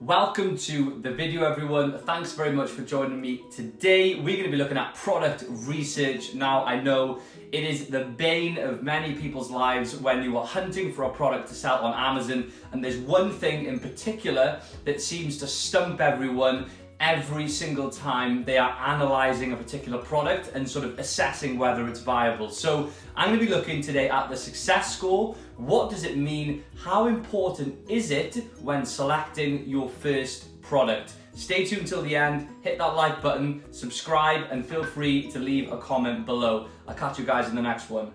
Welcome to the video, everyone. Thanks very much for joining me today. We're going to be looking at product research. Now, I know it is the bane of many people's lives when you are hunting for a product to sell on Amazon, and there's one thing in particular that seems to stump everyone every single time they are analyzing a particular product and sort of assessing whether it's viable. So I'm going to be looking today at the success score. What does it mean? How important is it when selecting your first product? Stay tuned till the end, hit that like button, subscribe, and feel free to leave a comment below. I'll catch you guys in the next one.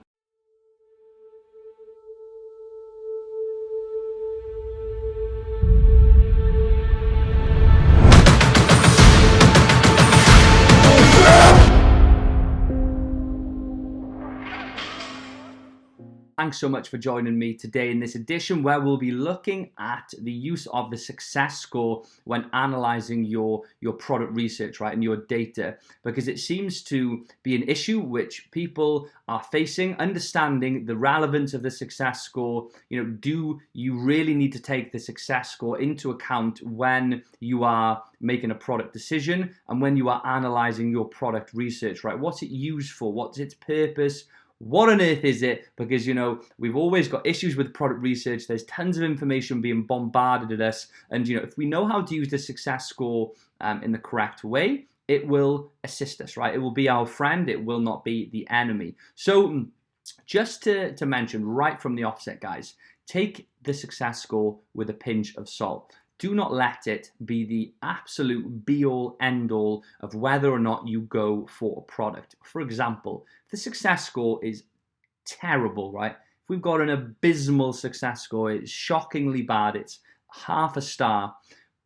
Thanks so much for joining me today in this edition where we'll be looking at the use of the success score when analyzing your product research, right, and your data, because it seems to be an issue which people are facing, understanding the relevance of the success score. Do you really need to take the success score into account when you are making a product decision and when you are analyzing your product research, right? What's it used for? What's its purpose? What on earth is it? Because, we've always got issues with product research. There's tons of information being bombarded at us. And, if we know how to use the success score in the correct way, it will assist us, right? It will be our friend. It will not be the enemy. So just to mention right from the offset, guys, take the success score with a pinch of salt. Do not let it be the absolute be-all, end-all of whether or not you go for a product. For example, if the success score is terrible, right? If we've got an abysmal success score, it's shockingly bad, it's half a star,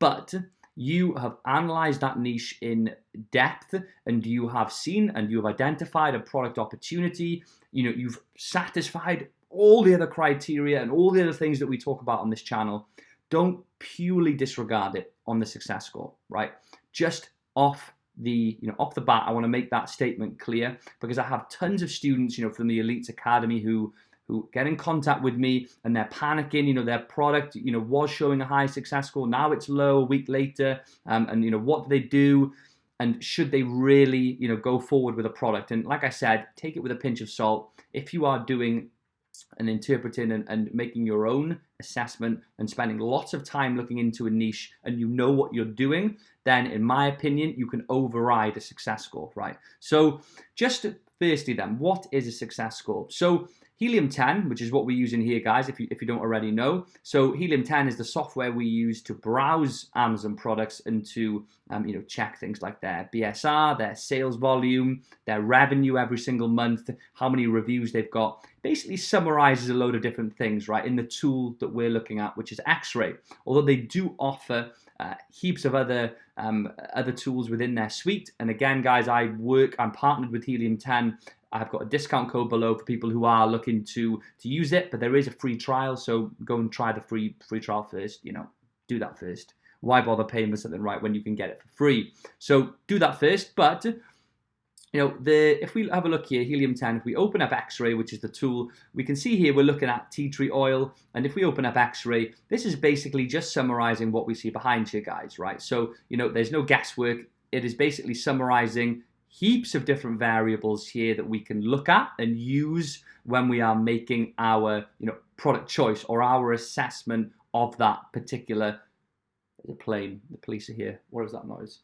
but you have analyzed that niche in depth and you have seen and you have identified a product opportunity, you've satisfied all the other criteria and all the other things that we talk about on this channel. Don't purely disregard it on the success score, right? Just off the bat, I want to make that statement clear because I have tons of students, from the Elites Academy who get in contact with me and they're panicking. Their product, was showing a high success score. Now it's low a week later, and what do they do? And should they really, go forward with a product? And like I said, take it with a pinch of salt. If you are doing and interpreting and making your own assessment and spending lots of time looking into a niche and you know what you're doing, then in my opinion, you can override a success score, right? So just firstly then, what is a success score? So Helium 10, which is what we're using here, guys, if you don't already know. So Helium 10 is the software we use to browse Amazon products and to check things like their BSR, their sales volume, their revenue every single month, how many reviews they've got. Basically summarizes a load of different things, right, in the tool that we're looking at, which is Xray. Although they do offer heaps of other tools within their suite. And again, guys, I'm partnered with Helium 10. I've got a discount code below for people who are looking to use it, but there is a free trial, so go and try the free trial first. Do that first. Why bother paying for something, right, when you can get it for free? So do that first. But if we have a look here, Helium 10, if we open up Xray, which is the tool, we can see here we're looking at tea tree oil. And if we open up Xray, this is basically just summarizing what we see behind you, guys, right? So, there's no guesswork. It is basically summarizing heaps of different variables here that we can look at and use when we are making our, product choice or our assessment of that particular plane. The police are here. What is that noise?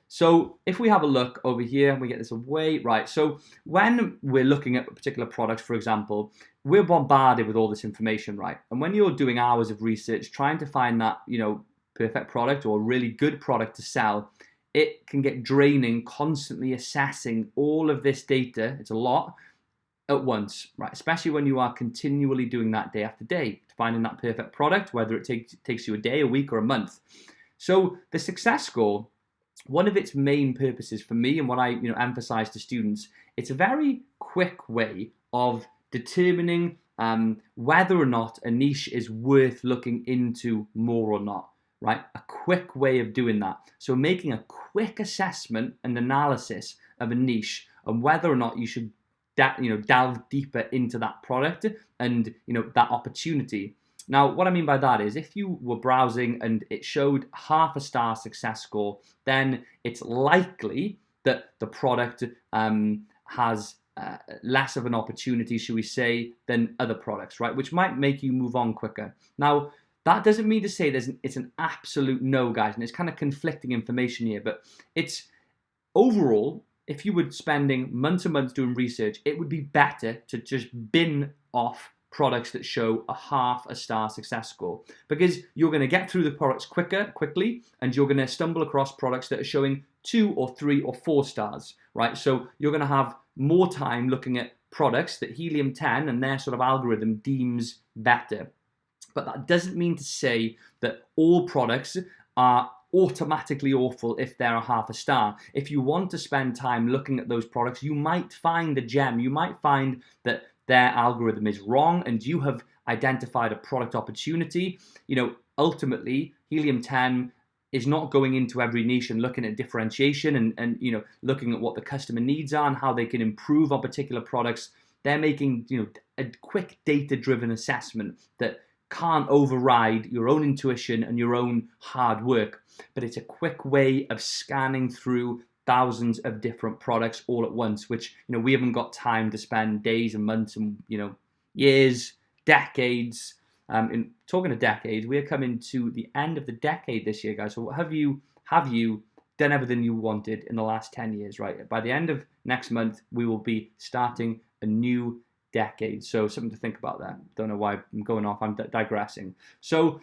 So if we have a look over here and we get this away, right, so when we're looking at a particular product, for example, we're bombarded with all this information, right? And when you're doing hours of research, trying to find that, perfect product or a really good product to sell, it can get draining constantly assessing all of this data. It's a lot at once, right? Especially when you are continually doing that day after day, finding that perfect product, whether it takes you a day, a week, or a month. So the success score, one of its main purposes for me and what I emphasize to students, it's a very quick way of determining whether or not a niche is worth looking into more or not, right? A quick way of doing that. So making a quick assessment and analysis of a niche and whether or not you should delve deeper into that product and that opportunity. Now, what I mean by that is if you were browsing and it showed half a star success score, then it's likely that the product has less of an opportunity, should we say, than other products, right? Which might make you move on quicker. Now, that doesn't mean to say it's an absolute no, guys, and it's kind of conflicting information here, but it's overall, if you were spending months and months doing research, it would be better to just bin off products that show a half a star success score, because you're going to get through the products quickly, and you're going to stumble across products that are showing 2 or 3 or 4 stars, right? So you're going to have more time looking at products that Helium 10 and their sort of algorithm deems better. But that doesn't mean to say that all products are automatically awful if they're a half a star. If you want to spend time looking at those products, you might find a gem. You might find that their algorithm is wrong and you have identified a product opportunity. Ultimately, Helium 10 is not going into every niche and looking at differentiation and looking at what the customer needs are and how they can improve on particular products. They're making a quick data-driven assessment that can't override your own intuition and your own hard work, but it's a quick way of scanning through thousands of different products all at once, which we haven't got time to spend days and months and years, decades. In talking of decades, we're coming to the end of the decade this year, guys. So have you done everything you wanted in the last 10 years, right? By the end of next month, we will be starting a new decade. So something to think about there. Don't know why I'm going off. I'm digressing. So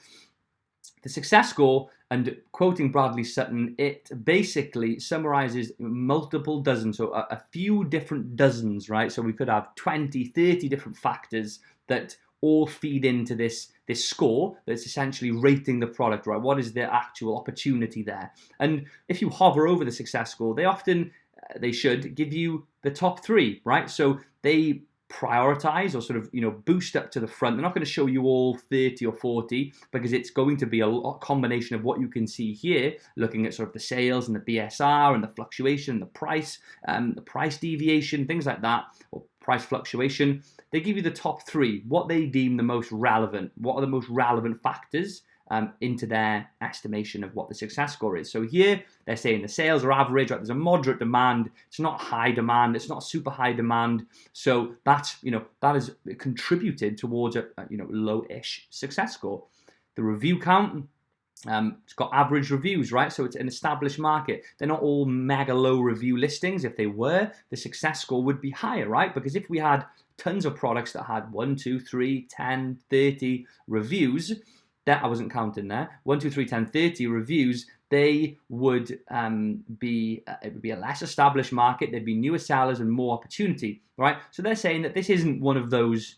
the success score, and quoting Bradley Sutton, it basically summarizes multiple dozens, so a few different dozens, right? So we could have 20, 30 different factors that all feed into this score that's essentially rating the product, right? What is the actual opportunity there? And if you hover over the success score, they should give you the top 3, right? So they prioritize or sort of boost up to the front. They're not going to show you all 30 or 40 because it's going to be a combination of what you can see here, looking at sort of the sales and the BSR and the fluctuation, the price deviation, things like that, or price fluctuation. They give you the top 3, what they deem the most relevant, what are the most relevant factors into their estimation of what the success score is. So here they're saying the sales are average, right? There's a moderate demand. It's not high demand. It's not super high demand. So that's that has contributed towards a low-ish success score. The review count. It's got average reviews, right? So it's an established market. They're not all mega low review listings. If they were, the success score would be higher, right? Because if we had tons of products that had 1, 2, 3, 10, 30 reviews, that I wasn't counting there, 1, 2, 3, 10, 30 reviews, they would it would be a less established market. There'd be newer sellers and more opportunity, right? So they're saying that this isn't one of those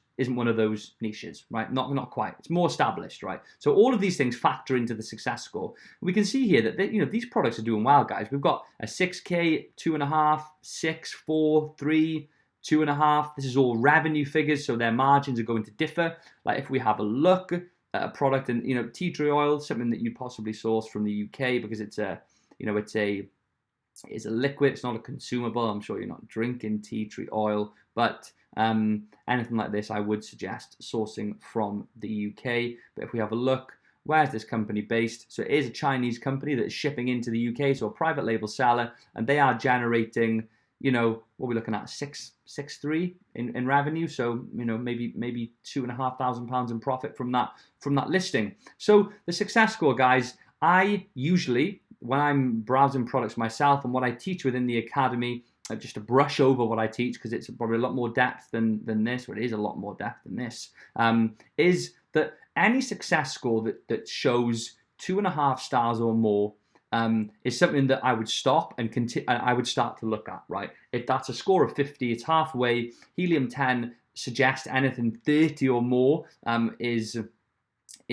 niches, right? Not quite. It's more established, right? So all of these things factor into the success score. We can see here that these products are doing well, guys. We've got a 6K, 2.5, 6, 4, 3, 2.5. This is all revenue figures, so their margins are going to differ. Like if we have a look at a product, and tea tree oil, something that you possibly source from the UK because it's a liquid. It's not a consumable. I'm sure you're not drinking tea tree oil, but anything like this, I would suggest sourcing from the UK. But if we have a look, where's this company based? So it is a Chinese company that's shipping into the UK, so a private label seller, and they are generating, what we're looking at, 6.3 in revenue. So maybe £2,500 in profit from that listing. So the success score, guys, I usually, when I'm browsing products myself and what I teach within the academy, just to brush over what I teach, because it's probably a lot more depth than this, or it is a lot more depth than this, is that any success score that shows 2.5 stars or more is something that I would stop and I would start to look at, right? If that's a score of 50, it's halfway. Helium 10 suggests anything 30 or more is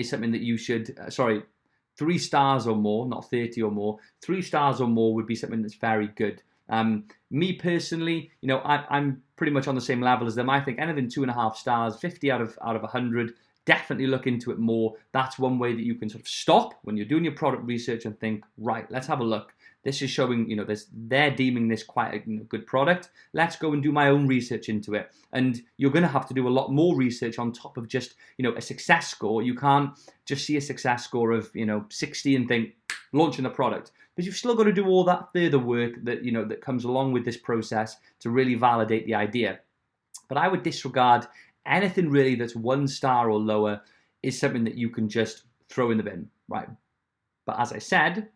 something that you should, 3 stars or more, not 30 or more. 3 stars or more would be something that's very good. Me personally, I'm pretty much on the same level as them. I think anything 2.5 stars, 50 out of 100 definitely look into it more. That's one way that you can sort of stop when you're doing your product research and think, right, let's have a look. This is showing, they're deeming this quite a good product. Let's go and do my own research into it. And you're going to have to do a lot more research on top of just, a success score. You can't just see a success score of, 60 and think, launching the product. But you've still got to do all that further work that, that comes along with this process to really validate the idea. But I would disregard anything really that's 1 star or lower is something that you can just throw in the bin, right? But as I said,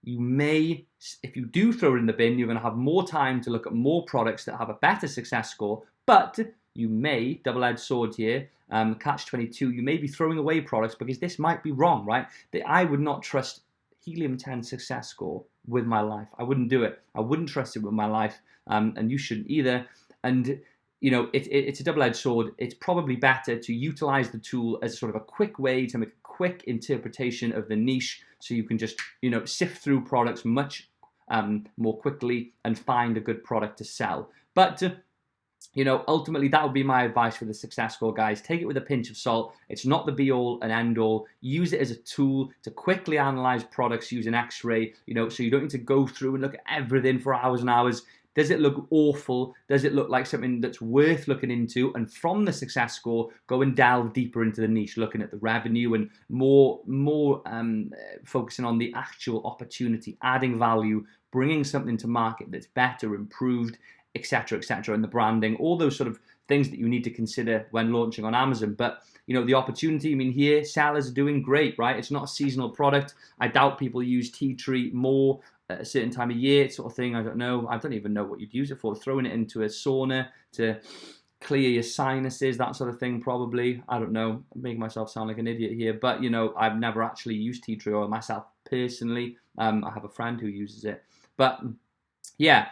you may, if you do throw it in the bin, you're going to have more time to look at more products that have a better success score, but you may, double-edged sword here, catch-22, you may be throwing away products because this might be wrong, right? I would not trust Helium 10 success score with my life. I wouldn't do it. I wouldn't trust it with my life, and you shouldn't either. And it's a double-edged sword. It's probably better to utilize the tool as sort of a quick way to make a quick interpretation of the niche, so you can just sift through products much more quickly and find a good product to sell. But ultimately that would be my advice for the success score, guys. Take it with a pinch of salt. It's not the be-all and end-all. Use it as a tool to quickly analyze products using Xray, so you don't need to go through and look at everything for hours and hours. Does it look awful? Does it look like something that's worth looking into? And from the success score, go and delve deeper into the niche, looking at the revenue and more focusing on the actual opportunity, adding value, bringing something to market that's better, improved, etc., etc., and the branding, all those sort of things that you need to consider when launching on Amazon. But the opportunity, here sellers are doing great, right? It's not a seasonal product. I doubt people use tea tree more at a certain time of year, sort of thing. I don't know. I don't even know what you'd use it for. Throwing it into a sauna to clear your sinuses, that sort of thing, probably. I don't know. I'm making myself sound like an idiot here, but I've never actually used tea tree oil myself personally. I have a friend who uses it, but yeah.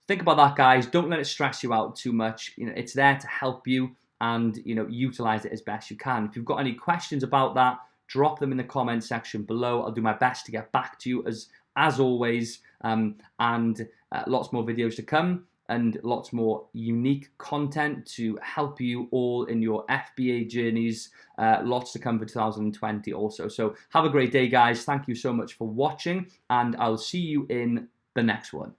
Think about that, guys. Don't let it stress you out too much. It's there to help you, and utilize it as best you can. If you've got any questions about that, drop them in the comment section below. I'll do my best to get back to you as always, and lots more videos to come and lots more unique content to help you all in your FBA journeys. Lots to come for 2020 also. So have a great day, guys. Thank you so much for watching, and I'll see you in the next one.